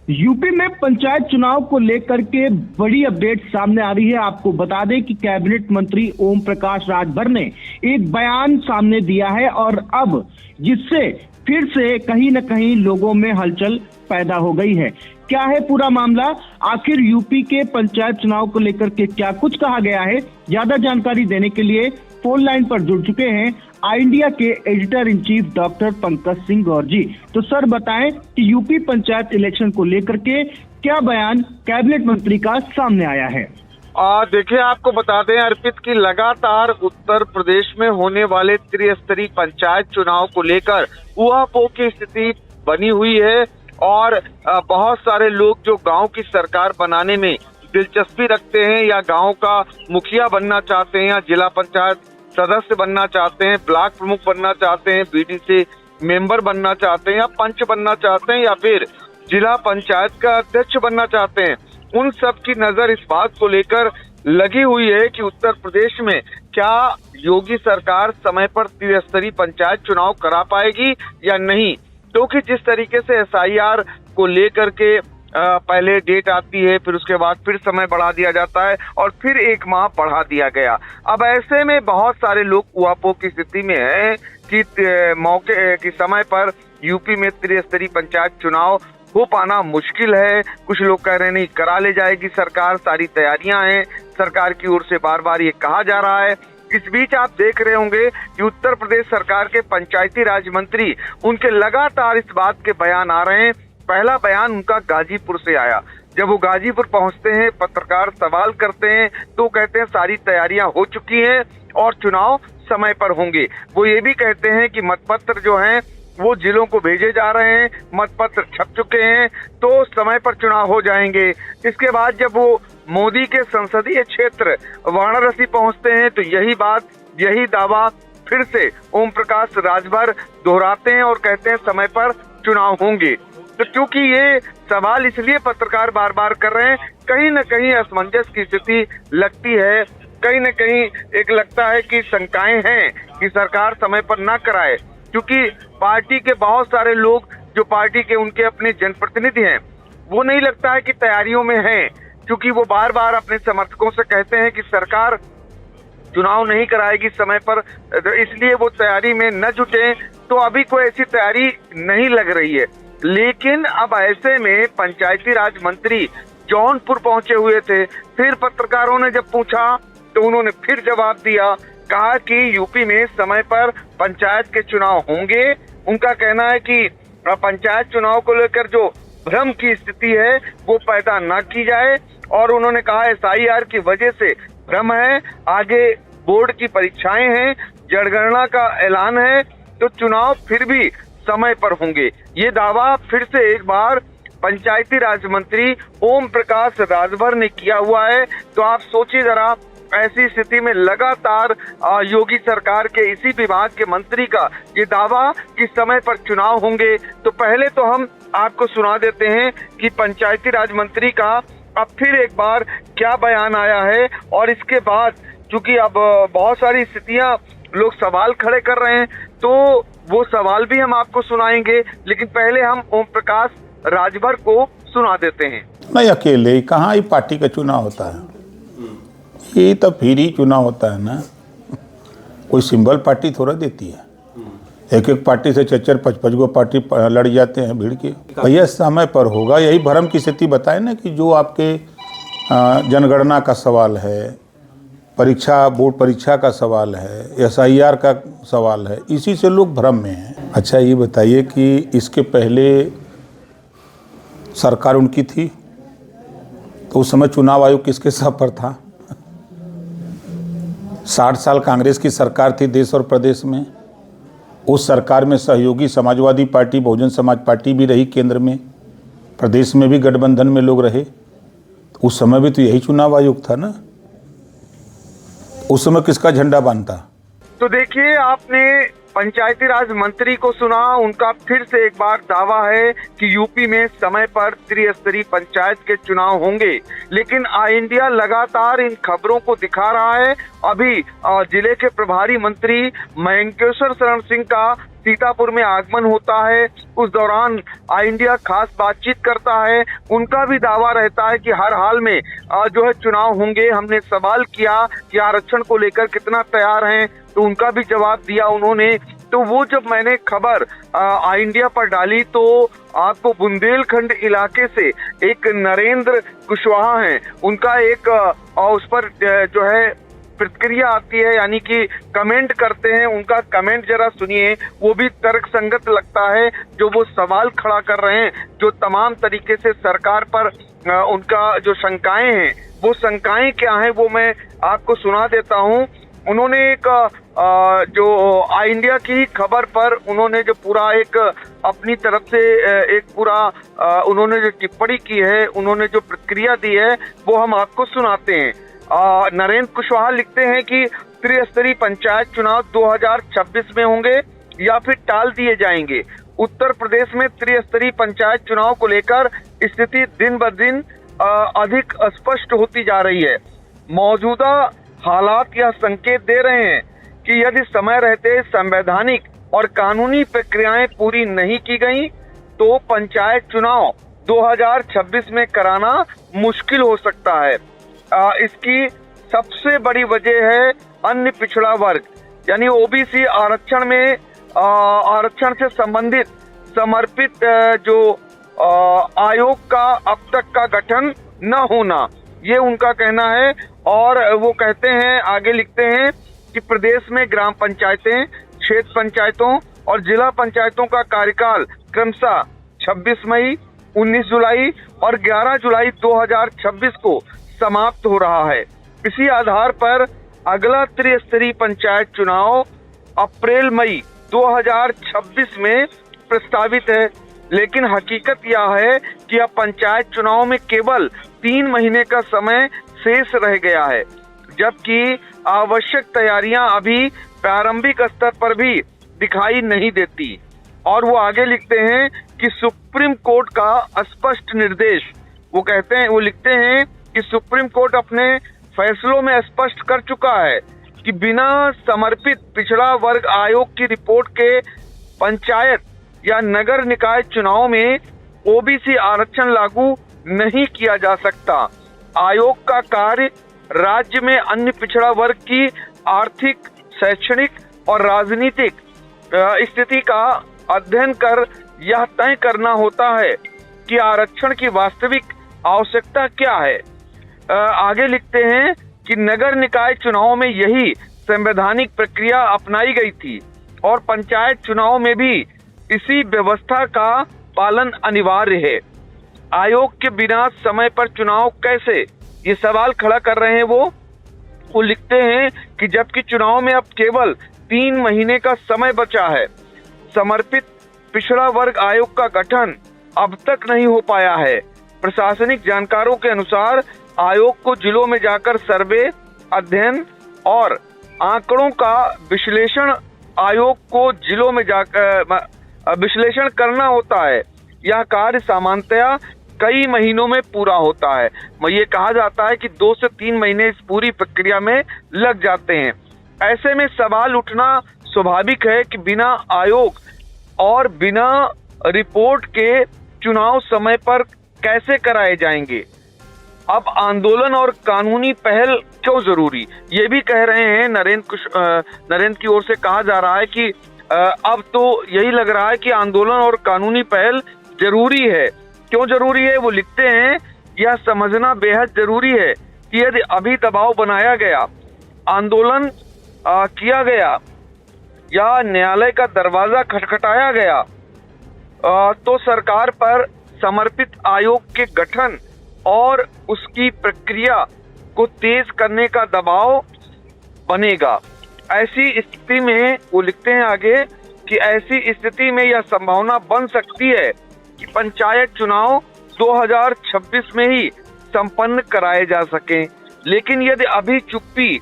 UP में पंचायत चुनाव को लेकर के बड़ी अपडेट सामने आ रही है। आपको बता दें कि कैबिनेट मंत्री ओम प्रकाश राजभर ने एक बयान सामने दिया है और अब जिससे फिर से कहीं न कहीं लोगों में हलचल पैदा हो गई है। क्या है पूरा मामला, आखिर यूपी के पंचायत चुनाव को लेकर के क्या कुछ कहा गया है, ज्यादा जानकारी देने के लिए फोन लाइन पर जुड़ चुके हैं आई इंडिया के editor in chief doctor Pankaj Singh Gaur ji. तो सर बताएं कि यूपी पंचायत इलेक्शन को लेकर के क्या बयान कैबिनेट मंत्री का सामने आया है। देखिए, आपको बता दें अर्पित की लगातार उत्तर प्रदेश में होने वाले त्रिस्तरीय पंचायत चुनाव को लेकर ऊहापोह की स्थिति बनी हुई है और बहुत सारे लोग जो गांव की सरकार बनाने में दिलचस्पी रखते हैं या गांव का मुखिया बनना चाहते हैं या जिला पंचायत सदस्य बनना चाहते हैं, ब्लॉक प्रमुख बनना चाहते हैं, बीडीसी मेंबर बनना चाहते हैं या पंच बनना चाहते हैं या फिर जिला पंचायत का अध्यक्ष बनना चाहते हैं, उन सब की नजर इस बात को लेकर लगी हुई है कि उत्तर प्रदेश में क्या योगी सरकार समय पर त्रिस्तरीय पंचायत चुनाव करा पाएगी या नहीं। क्योंकि जिस तरीके से एसआईआर को लेकर के पहले डेट आती है, फिर उसके बाद फिर समय बढ़ा दिया जाता है और फिर एक माह बढ़ा दिया गया। अब ऐसे में बहुत सारे लोग ऊहापोह की स्थिति में हैं कि मौके की समय पर यूपी में त्रिस्तरीय पंचायत चुनाव हो पाना मुश्किल है। कुछ लोग कह रहे हैं नहीं करा ले जाएगी सरकार, सारी तैयारियां हैं, सरकार की ओर से बार बार ये कहा जा रहा है। इस बीच आप देख रहे होंगे कि उत्तर प्रदेश सरकार के पंचायती राज मंत्री उनके लगातार इस बात के बयान आ रहे हैं। पहला बयान उनका गाजीपुर से आया। जब वो गाजीपुर पहुंचते हैं, पत्रकार सवाल करते हैं तो कहते हैं सारी तैयारियां हो चुकी हैं और चुनाव समय पर होंगे। वो ये भी कहते हैं कि मतपत्र जो हैं वो जिलों को भेजे जा रहे हैं, मतपत्र छप चुके हैं तो समय पर चुनाव हो जाएंगे। इसके बाद जब वो मोदी के संसदीय क्षेत्र वाराणसी पहुंचते हैं तो यही दावा फिर से ओम प्रकाश राजभर दोहराते हैं और कहते हैं समय पर चुनाव होंगे। तो क्योंकि ये सवाल इसलिए पत्रकार बार बार कर रहे हैं, कहीं न कहीं असमंजस की स्थिति लगती है, कहीं न कहीं एक लगता है कि शंकाएं हैं कि सरकार समय पर ना कराए। क्योंकि पार्टी के बहुत सारे लोग जो पार्टी के उनके अपने जनप्रतिनिधि हैं वो नहीं लगता है कि तैयारियों में हैं, क्योंकि वो बार बार अपने समर्थकों से कहते हैं कि सरकार चुनाव नहीं कराएगी समय पर, इसलिए वो तैयारी में न जुटे। तो अभी कोई ऐसी तैयारी नहीं लग रही है। लेकिन अब ऐसे में पंचायती राज मंत्री जौनपुर पहुंचे हुए थे, फिर पत्रकारों ने जब पूछा तो उन्होंने फिर जवाब दिया, कहा कि यूपी में समय पर पंचायत के चुनाव होंगे। उनका कहना है कि पंचायत चुनाव को लेकर जो भ्रम की स्थिति है वो पैदा न की जाए और उन्होंने कहा एसआईआर की वजह से भ्रम है, आगे बोर्ड की परीक्षाएं हैं, जनगणना का ऐलान है तो चुनाव फिर भी समय पर होंगे। ये दावा फिर से एक बार पंचायती राज मंत्री ओम प्रकाश राजभर ने किया हुआ है। तो आप सोचिए जरा, ऐसी स्थिति में लगातार योगी सरकार के इसी विभाग के मंत्री का ये दावा कि समय पर चुनाव होंगे। तो पहले तो हम आपको सुना देते हैं कि पंचायती राज मंत्री का अब फिर एक बार क्या बयान आया है और इसके बाद चूंकि अब बहुत सारी स्थितियां लोग सवाल खड़े कर रहे हैं तो वो सवाल भी हम आपको सुनाएंगे, लेकिन पहले हम ओम प्रकाश राजभर को सुना देते हैं। नहीं, अकेले कहाँ ही पार्टी का चुनाव होता है, ये तो फिर ही चुनाव होता है ना। कोई सिंबल पार्टी थोड़ा देती है, एक एक पार्टी से 4-5 गो पार्टी लड़ जाते हैं भिड़ के। भैया समय पर होगा, यही भ्रम की स्थिति बताए ना कि जो आपके जनगणना का सवाल है, बोर्ड परीक्षा का सवाल है, एसआईआर का सवाल है, इसी से लोग भ्रम में हैं। अच्छा ये बताइए कि इसके पहले सरकार उनकी थी तो उस समय चुनाव आयोग किसके सह पर था? 60 साल कांग्रेस की सरकार थी देश और प्रदेश में। उस सरकार में सहयोगी समाजवादी पार्टी, बहुजन समाज पार्टी भी रही केंद्र में, प्रदेश में भी गठबंधन में लोग रहे। उस समय भी तो यही चुनाव आयोग था ना, उस समय किसका झंडा बांधता? तो देखिए, आपने पंचायती राज मंत्री को सुना, उनका फिर से एक बार दावा है कि यूपी में समय पर त्रिस्तरीय पंचायत के चुनाव होंगे। लेकिन आई इंडिया लगातार इन खबरों को दिखा रहा है। अभी जिले के प्रभारी मंत्री मयंकेश्वर शरण सिंह का सीतापुर में आगमन होता है, उस दौरान आई इंडिया खास बातचीत करता है। उनका भी दावा रहता है कि हर हाल में जो है चुनाव होंगे। हमने सवाल किया कि आरक्षण को लेकर कितना तैयार हैं, तो उनका भी जवाब दिया उन्होंने। तो वो जब मैंने खबर आई इंडिया पर डाली तो आपको बुंदेलखंड इलाके से एक नरेंद्र कुशवाहा हैं, उनका एक उस पर जो है प्रतिक्रिया आती है, यानी कि कमेंट करते हैं। उनका कमेंट जरा सुनिए, वो भी तर्कसंगत लगता है। जो वो सवाल खड़ा कर रहे हैं, जो तमाम तरीके से सरकार पर उनका जो शंकाएं हैं, वो शंकाएं क्या हैं वो मैं आपको सुना देता हूं। उन्होंने एक जो आई इंडिया की खबर पर उन्होंने जो पूरा एक अपनी तरफ से एक पूरा उन्होंने जो टिप्पणी की है, उन्होंने जो प्रतिक्रिया दी है, वो हम आपको सुनाते हैं। नरेंद्र कुशवाहा लिखते हैं कि त्रिस्तरीय पंचायत चुनाव 2026 में होंगे या फिर टाल दिए जाएंगे। उत्तर प्रदेश में त्रिस्तरीय पंचायत चुनाव को लेकर स्थिति दिन ब दिन अधिक स्पष्ट होती जा रही है। मौजूदा हालात यह संकेत दे रहे हैं कि यदि समय रहते संवैधानिक और कानूनी प्रक्रियाएं पूरी नहीं की गई तो पंचायत चुनाव 2026 में कराना मुश्किल हो सकता है। इसकी सबसे बड़ी वजह है अन्य पिछड़ा वर्ग, यानी ओबीसी आरक्षण में आरक्षण से संबंधित समर्पित जो आयोग का अब तक का गठन न होना, ये उनका कहना है। और वो कहते हैं, आगे लिखते हैं कि प्रदेश में ग्राम पंचायतें, क्षेत्र पंचायतों और जिला पंचायतों का कार्यकाल क्रमशः 26 मई, 19 जुलाई और 11 जुलाई 2026 को समाप्त हो रहा है। इसी आधार पर अगला त्रिस्तरीय पंचायत चुनाव अप्रैल मई 2026 में प्रस्तावित है। लेकिन हकीकत यह है कि अब पंचायत चुनाव में केवल 3 महीने का समय शेष रह गया है, जबकि आवश्यक तैयारियां अभी प्रारंभिक स्तर पर भी दिखाई नहीं देती। और वो आगे लिखते हैं कि सुप्रीम कोर्ट का स्पष्ट निर्देश, वो कहते हैं, वो लिखते हैं कि सुप्रीम कोर्ट अपने फैसलों में स्पष्ट कर चुका है कि बिना समर्पित पिछड़ा वर्ग आयोग की रिपोर्ट के पंचायत या नगर निकाय चुनाव में ओबीसी आरक्षण लागू नहीं किया जा सकता। आयोग का कार्य राज्य में अन्य पिछड़ा वर्ग की आर्थिक, शैक्षणिक और राजनीतिक स्थिति का अध्ययन कर यह तय करना होता है कि आरक्षण की वास्तविक आवश्यकता क्या है। आगे लिखते हैं कि नगर निकाय चुनाव में यही संवैधानिक प्रक्रिया अपनाई गई थी और पंचायत चुनाव में भी इसी व्यवस्था का पालन अनिवार्य है। आयोग के बिना समय पर चुनाव कैसे, ये सवाल खड़ा कर रहे हैं वो लिखते हैं कि जबकि चुनाव में अब केवल 3 महीने का समय बचा है, समर्पित पिछड़ा वर्ग आयोग का गठन अब तक नहीं हो पाया है। प्रशासनिक जानकारों के अनुसार आयोग को जिलों में जाकर सर्वे, अध्ययन और आंकड़ों का विश्लेषण आयोग को जिलों में जाकर विश्लेषण करना होता है। यह कार्य सामान्यतया कई महीनों में पूरा होता है। ये कहा जाता है कि 2 से 3 महीने इस पूरी प्रक्रिया में लग जाते हैं। ऐसे में सवाल उठना स्वाभाविक है कि बिना आयोग और बिना रिपोर्ट के चुनाव समय पर कैसे कराए जाएंगे। अब आंदोलन और कानूनी पहल क्यों जरूरी, ये भी कह रहे हैं नरेंद्र की ओर से कहा जा रहा है कि अब तो यही लग रहा है कि आंदोलन और कानूनी पहल जरूरी है। क्यों जरूरी है, वो लिखते हैं, यह समझना बेहद जरूरी है कि यदि अभी दबाव बनाया गया, आंदोलन किया गया या न्यायालय का दरवाजा खटखटाया गया तो सरकार पर समर्पित आयोग के गठन और उसकी प्रक्रिया को तेज करने का दबाव बनेगा। ऐसी स्थिति में वो लिखते हैं आगे कि ऐसी स्थिति में यह संभावना बन सकती है कि पंचायत चुनाव 2026 में ही संपन्न कराए जा सकें। लेकिन यदि अभी चुप्पी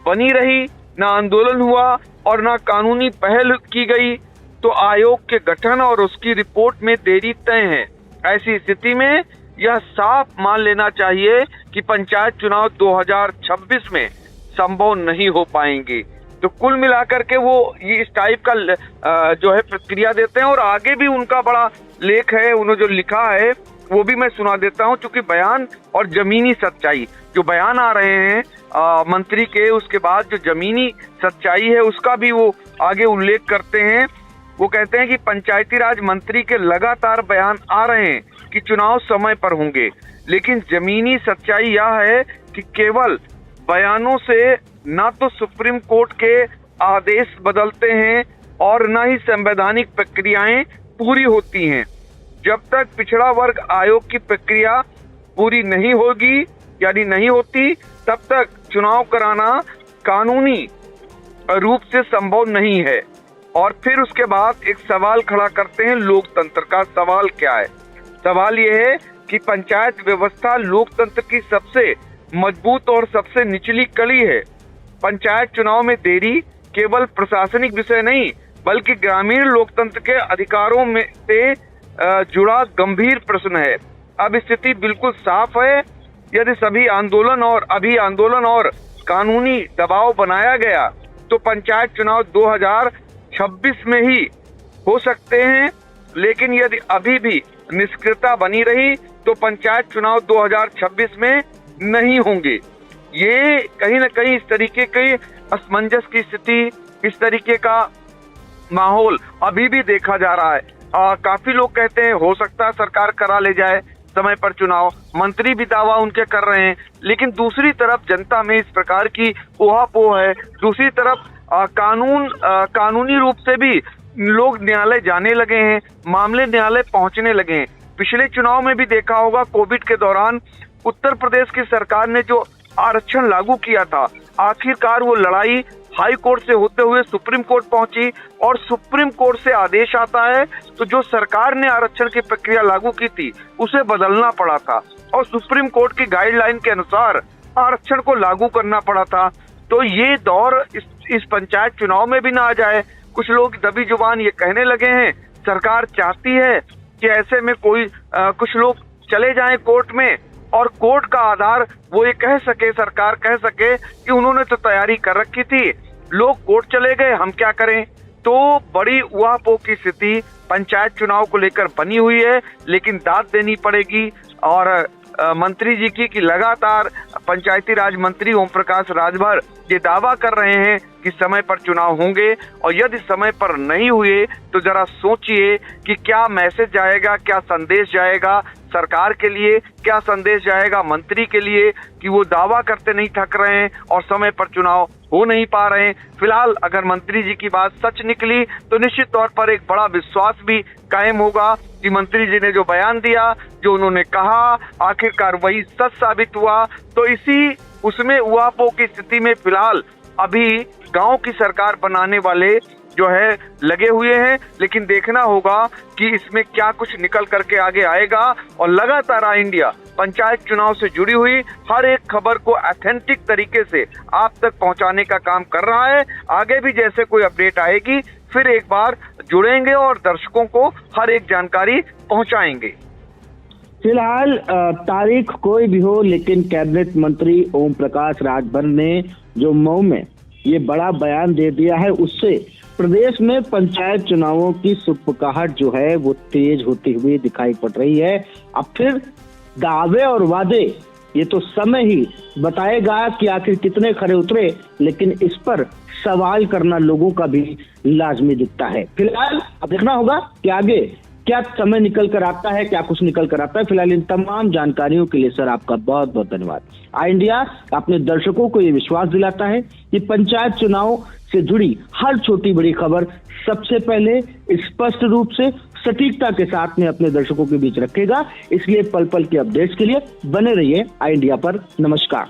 बनी रही, ना आंदोलन हुआ और ना कानूनी पहल की गई, तो आयोग के गठन और उसकी रिपोर्ट में देरी तय है। ऐसी स्थिति में यह साफ मान लेना चाहिए कि पंचायत चुनाव 2026 में संभव नहीं हो पाएंगे। तो कुल मिलाकर के वो ये इस टाइप का जो है प्रतिक्रिया देते हैं। और आगे भी उनका बड़ा लेख है, उन्होंने जो लिखा है वो भी मैं सुना देता हूं, क्योंकि बयान और जमीनी सच्चाई जो बयान आ रहे हैं मंत्री के, उसके बाद जो जमीनी सच्चाई है उसका भी वो आगे उल्लेख करते हैं। वो कहते हैं कि पंचायती राज मंत्री के लगातार बयान आ रहे हैं कि चुनाव समय पर होंगे, लेकिन जमीनी सच्चाई यह है कि केवल बयानों से ना तो सुप्रीम कोर्ट के आदेश बदलते हैं और न ही संवैधानिक प्रक्रियाएं पूरी होती हैं। जब तक पिछड़ा वर्ग आयोग की प्रक्रिया पूरी नहीं होगी यानी नहीं होती, तब तक चुनाव कराना कानूनी रूप से संभव नहीं है। और फिर उसके बाद एक सवाल खड़ा करते हैं, लोकतंत्र का सवाल क्या है? सवाल यह है कि पंचायत व्यवस्था लोकतंत्र की सबसे मजबूत और सबसे निचली कड़ी है। पंचायत चुनाव में देरी केवल प्रशासनिक विषय नहीं, बल्कि ग्रामीण लोकतंत्र के अधिकारों में से जुड़ा गंभीर प्रश्न है। अब स्थिति बिल्कुल साफ है, यदि सभी आंदोलन और कानूनी दबाव बनाया गया तो पंचायत चुनाव 2026 में ही हो सकते हैं, लेकिन यदि अभी भी निष्क्रियता बनी रही तो पंचायत चुनाव 2026 में नहीं होंगे। ये कहीं न कहीं इस तरीके के असमंजस की स्थिति, इस तरीके का माहौल अभी भी देखा जा रहा है। काफी लोग कहते हैं हो सकता है सरकार करा ले जाए समय पर चुनाव, मंत्री भी दावा उनके कर रहे हैं, लेकिन दूसरी तरफ जनता में इस प्रकार की ऊहापोह है। दूसरी तरफ कानूनी रूप से भी लोग न्यायालय जाने लगे हैं, मामले न्यायालय पहुंचने लगे हैं। पिछले चुनाव में भी देखा होगा, कोविड के दौरान उत्तर प्रदेश की सरकार ने जो आरक्षण लागू किया था, आखिरकार वो लड़ाई हाई कोर्ट से होते हुए सुप्रीम कोर्ट पहुंची और सुप्रीम कोर्ट से आदेश आता है तो जो सरकार ने आरक्षण की प्रक्रिया लागू की थी उसे बदलना पड़ा था और सुप्रीम कोर्ट की गाइडलाइन के अनुसार आरक्षण को लागू करना पड़ा था। तो ये दौर इस पंचायत चुनाव में भी ना आ जाए। कुछ लोग दबी जुबान ये कहने लगे हैं, सरकार चाहती है कि ऐसे में कुछ लोग चले जाएं कोर्ट में और कोर्ट का आधार वो ये कह सके, सरकार कह सके कि उन्होंने तो तैयारी कर रखी थी, लोग कोर्ट चले गए, हम क्या करें। तो बड़ी ऊहापोह की स्थिति पंचायत चुनाव को लेकर बनी हुई है, लेकिन दाद देनी पड़ेगी। और मंत्री जी की लगातार पंचायती राज मंत्री ओम प्रकाश राजभर ये दावा कर रहे हैं कि समय पर चुनाव होंगे, और यदि समय पर नहीं हुए तो जरा सोचिए कि क्या मैसेज जाएगा, क्या संदेश जाएगा सरकार के लिए, क्या संदेश जाएगा मंत्री के लिए कि वो दावा करते नहीं थक रहे हैं और समय पर चुनाव हो नहीं पा रहे हैं। फिलहाल अगर मंत्री जी की बात सच निकली तो निश्चित तौर पर एक बड़ा विश्वास भी कायम होगा कि मंत्री जी ने जो बयान दिया, जो उन्होंने कहा, आखिरकार वही सच साबित हुआ। तो उसमें ऊहापोह की स्थिति में फिलहाल अभी गांव की सरकार बनाने वाले जो है लगे हुए हैं, लेकिन देखना होगा कि इसमें क्या कुछ निकल करके आगे आएगा। और लगातार आई इंडिया पंचायत चुनाव से जुड़ी हुई हर एक खबर को ऑथेंटिक तरीके से आप तक पहुंचाने का काम कर रहा है। आगे भी जैसे कोई अपडेट आएगी फिर एक बार जुड़ेंगे और दर्शकों को हर एक जानकारी पहुंचाएंगे। फिलहाल तारीख कोई भी हो, लेकिन कैबिनेट मंत्री ओम प्रकाश राजभर ने जो मऊ में ये बड़ा बयान दे दिया है, उससे प्रदेश में पंचायत चुनावों की सुपकाहट जो है वो तेज होती हुई दिखाई पड़ रही है। अब फिर दावे और वादे ये तो समय ही बताएगा कि आखिर कितने खरे उतरे, लेकिन इस पर सवाल करना लोगों का भी लाजमी दिखता है। फिलहाल अब देखना होगा कि आगे क्या समय निकल कर आता है, क्या कुछ निकल कर आता है। फिलहाल इन तमाम जानकारियों के लिए सर आपका बहुत बहुत धन्यवाद। आई इंडिया अपने दर्शकों को ये विश्वास दिलाता है कि पंचायत चुनाव से जुड़ी हर छोटी बड़ी खबर सबसे पहले स्पष्ट रूप से सटीकता के साथ में अपने दर्शकों के बीच रखेगा। इसलिए पल पल के अपडेट्स के लिए बने रहिए आई इंडिया पर। नमस्कार।